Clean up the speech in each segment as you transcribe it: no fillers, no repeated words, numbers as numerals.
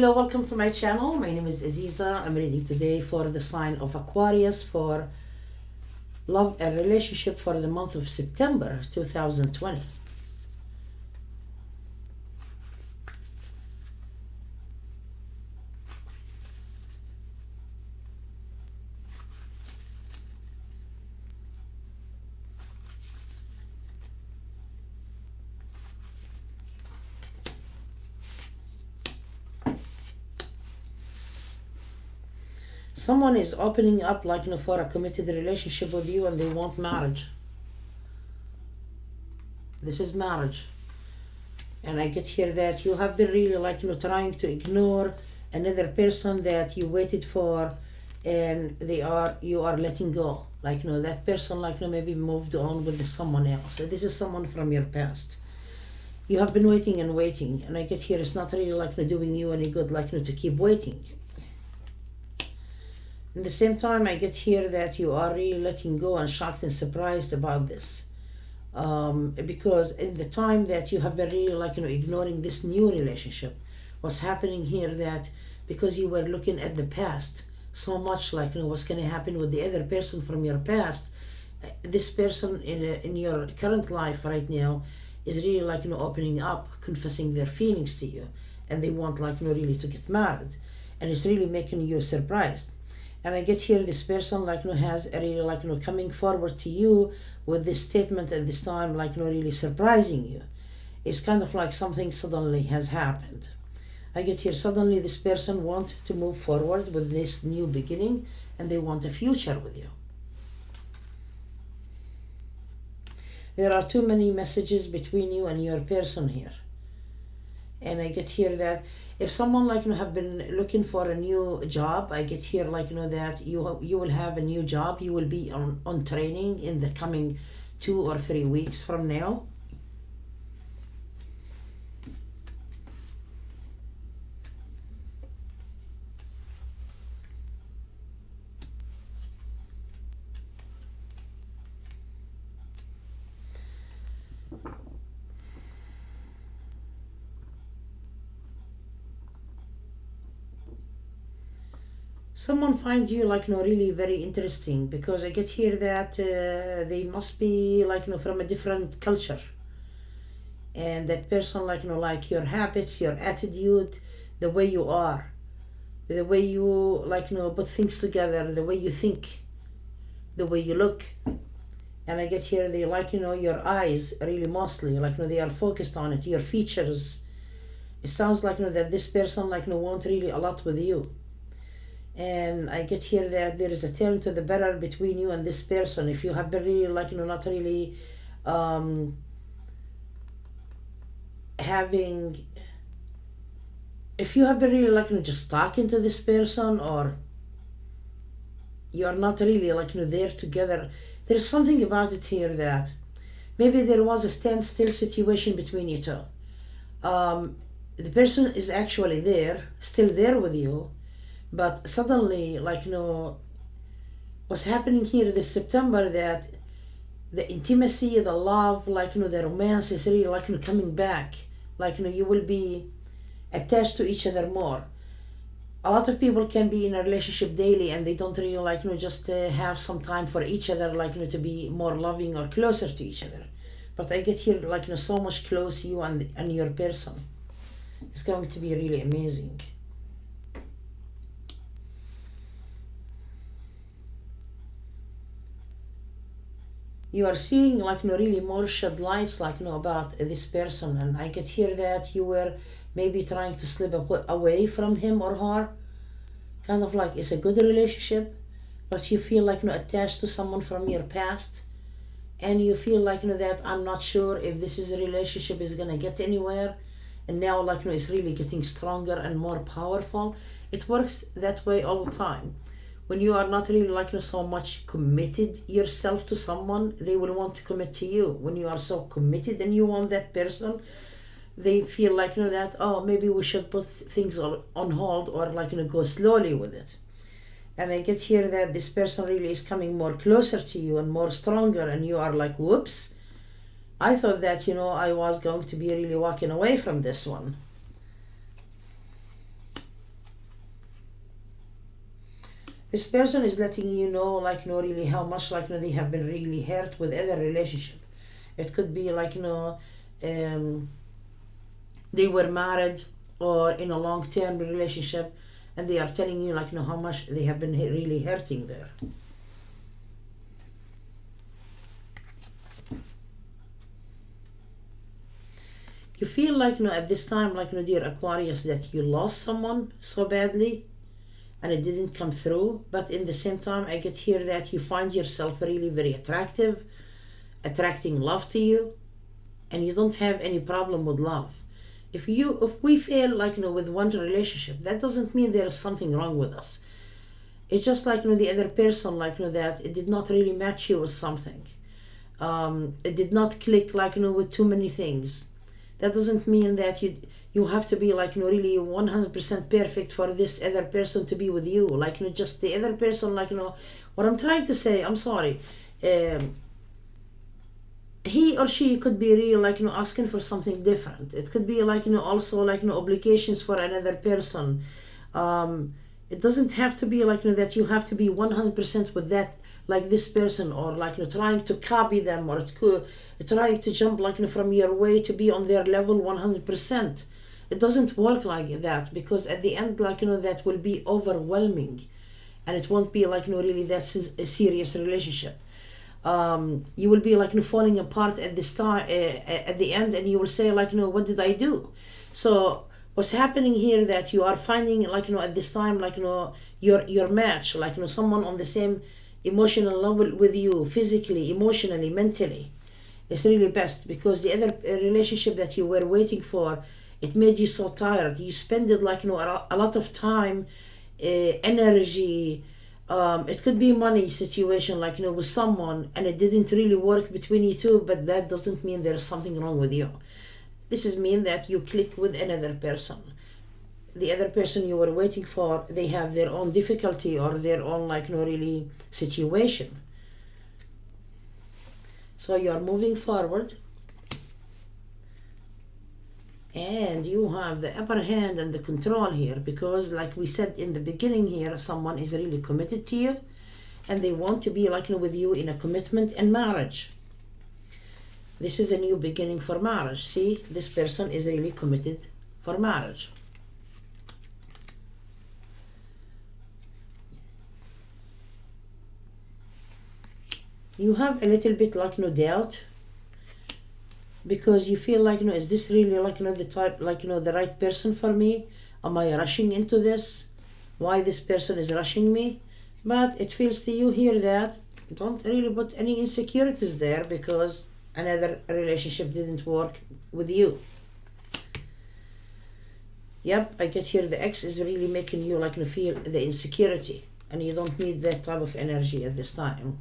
Hello, welcome to my channel. My name is Aziza. I'm reading today for the sign of Aquarius for love and relationship for the month of September 2020. Someone is opening up for a committed relationship with you and they want marriage. This is marriage. And I get here that you have been really trying to ignore another person that you waited for, and you are letting go. That person maybe moved on with someone else. This is someone from your past. You have been waiting and waiting, and I get here it's not really doing you any good to keep waiting. At the same time, I get here that you are really letting go and shocked and surprised about this. Because in the time that you have been really ignoring this new relationship, what's happening here that because you were looking at the past so much what's going to happen with the other person from your past, this person in your current life right now is really opening up, confessing their feelings to you, and they want really to get married, and it's really making you surprised. And I get here this person has a really coming forward to you with this statement at this time really surprising you. It's kind of like something suddenly has happened. I get here suddenly this person wants to move forward with this new beginning, and they want a future with you. There are too many messages between you and your person here. And I get here that if someone have been looking for a new job, I get here that you will have a new job. You will be on training in the coming 2 or 3 weeks from now. Someone find you really very interesting, because I get here that they must be from a different culture, and that person like your habits, your attitude, the way you are, the way you put things together, the way you think, the way you look. And I get here they your eyes really mostly they are focused on it, your features. It sounds that this person want really a lot with you. And I get here that there is a turn to the better between you and this person. If you have been really not really if you have been really just talking to this person, or you are not really there together, there's something about it here that maybe there was a standstill situation between you two. The person is actually still there with you, but suddenly what's happening here this September, that the intimacy, the love, the romance is really coming back. You will be attached to each other more. A lot of people can be in a relationship daily and they don't really just have some time for each other to be more loving or closer to each other. But I get here so much close, you and your person. It's going to be really amazing. You are seeing really more shed lights about this person, and I get here that you were maybe trying to slip away from him or her. Kind of it's a good relationship, but you feel attached to someone from your past, and you feel that I'm not sure if this is a relationship is gonna get anywhere. And now it's really getting stronger and more powerful. It works that way all the time. When you are not really so much committed yourself to someone, they will want to commit to you. When you are so committed and you want that person, they feel that, oh, maybe we should put things on hold, or go slowly with it. And I get here that this person really is coming more closer to you and more stronger, and you are whoops, I thought that I was going to be really walking away from this one. This person is letting you know, like, really how much, like, they have been really hurt with other relationship. It could be like, um, they were married or in a long-term relationship, and they are telling you, like, how much they have been really hurting there. You feel like, at this time, like, dear Aquarius, that you lost someone so badly and it didn't come through. But in the same time, I get here that you find yourself really very attractive, attracting love to you, and you don't have any problem with love. If we fail, like, with one relationship, that doesn't mean there is something wrong with us. It's just like, the other person, like, that it did not really match you with something. It did not click, like, with too many things. That doesn't mean that you have to be, like, really 100% perfect for this other person to be with you. Like, just the other person, like, what I'm trying to say, I'm sorry, he or she could be really, like, asking for something different. It could be, like, also, like, obligations for another person. It doesn't have to be, like, that you have to be 100% with that, like, this person, or, like, trying to copy them, or trying to jump, like, from your way to be on their level 100%. It doesn't work like that, because at the end, like, that will be overwhelming, and it won't be, like, really that a serious relationship. You will be, like, falling apart at this time, at the end, and you will say, like, what did I do? So what's happening here, that you are finding, like, at this time, like, your match, like, someone on the same emotional level with you, physically, emotionally, mentally. It's really best, because the other relationship that you were waiting for, it made you so tired. You spent it, like, a lot of time, energy. It could be money situation, like, with someone, and it didn't really work between you two, but that doesn't mean there's something wrong with you. This is mean that you click with another person. The other person you were waiting for, they have their own difficulty or their own, like, really situation. So you are moving forward, and you have the upper hand and the control here, because, like we said in the beginning here, someone is really committed to you, and they want to be, like, with you in a commitment and marriage. This is a new beginning for marriage. See, this person is really committed for marriage. You have a little bit, like, doubt, because you feel like, is this really, like, the type, like, the right person for me? Am I rushing into this? Why this person is rushing me? But it feels to you here that don't really put any insecurities there, because another relationship didn't work with you. Yep, I get here the ex is really making you, like, feel the insecurity, and you don't need that type of energy at this time.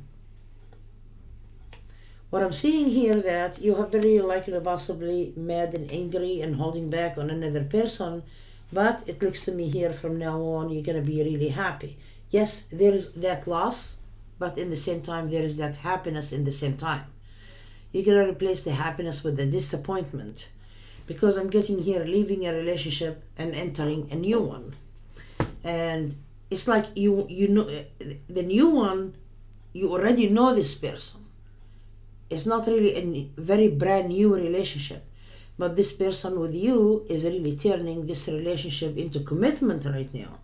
What I'm seeing here, that you have been really, like, possibly mad and angry and holding back on another person, but it looks to me here from now on you're going to be really happy. Yes, there is that loss, but in the same time there is that happiness in the same time. You're going to replace the happiness with the disappointment, because I'm getting here leaving a relationship and entering a new one. And it's like you know the new one, you already know this person. It's not really a very brand new relationship, but this person with you is really turning this relationship into commitment right now.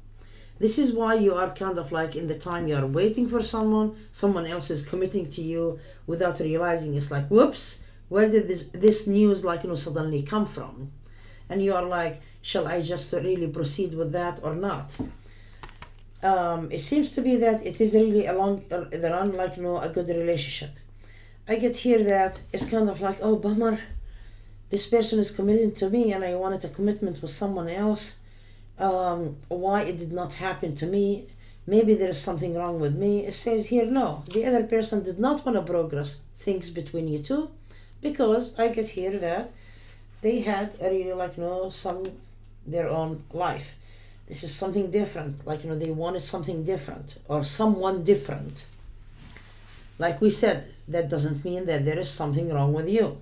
This is why you are kind of like in the time you are waiting for someone else is committing to you without realizing. It's like, whoops, where did this news, like, suddenly come from? And you are like, shall I just really proceed with that or not? It seems to be that it is really along the run, like, a good relationship. I get here that it's kind of like, oh, bummer, this person is committed to me and I wanted a commitment with someone else. Why it did not happen to me? Maybe there is something wrong with me. It says here, no, the other person did not want to progress things between you two, because I get here that they had a really, like, their own life. This is something different, like, they wanted something different or someone different. Like we said, that doesn't mean that there is something wrong with you.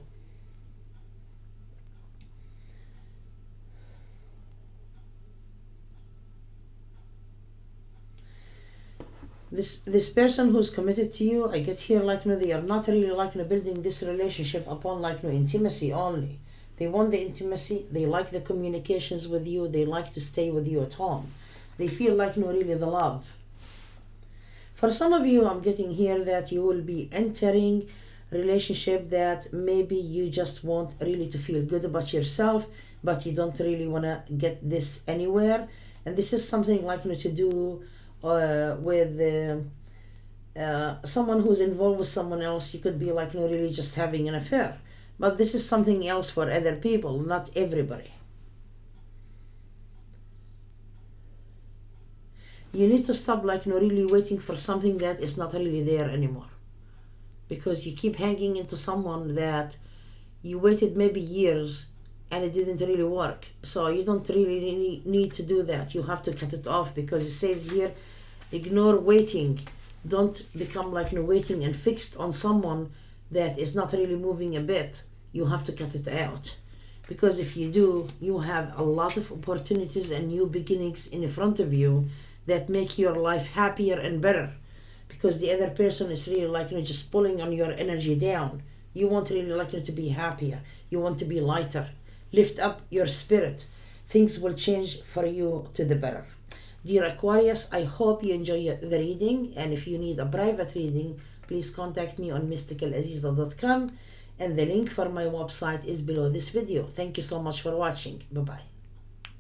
This person who's committed to you, I get here like they are not really like building this relationship upon like intimacy only. They want the intimacy, they like the communications with you, they like to stay with you at home. They feel like really the love. For some of you, I'm getting here that you will be entering relationship that maybe you just want really to feel good about yourself, but you don't really want to get this anywhere. And this is something like to do with someone who's involved with someone else. You could be like really just having an affair, but this is something else for other people, not everybody. You need to stop like really waiting for something that is not really there anymore, because you keep hanging into someone that you waited maybe years and it didn't really work. So you don't really need to do that. You have to cut it off, because it says here, ignore waiting. Don't become like waiting and fixed on someone that is not really moving a bit. You have to cut it out, because if you do, you have a lot of opportunities and new beginnings in front of you that make your life happier and better, because the other person is really like just pulling on your energy down. You want really like to be happier. You want to be lighter. Lift up your spirit. Things will change for you to the better. Dear Aquarius, I hope you enjoy the reading, and if you need a private reading, please contact me on mysticalaziza.com, and the link for my website is below this video. Thank you so much for watching. Bye-bye.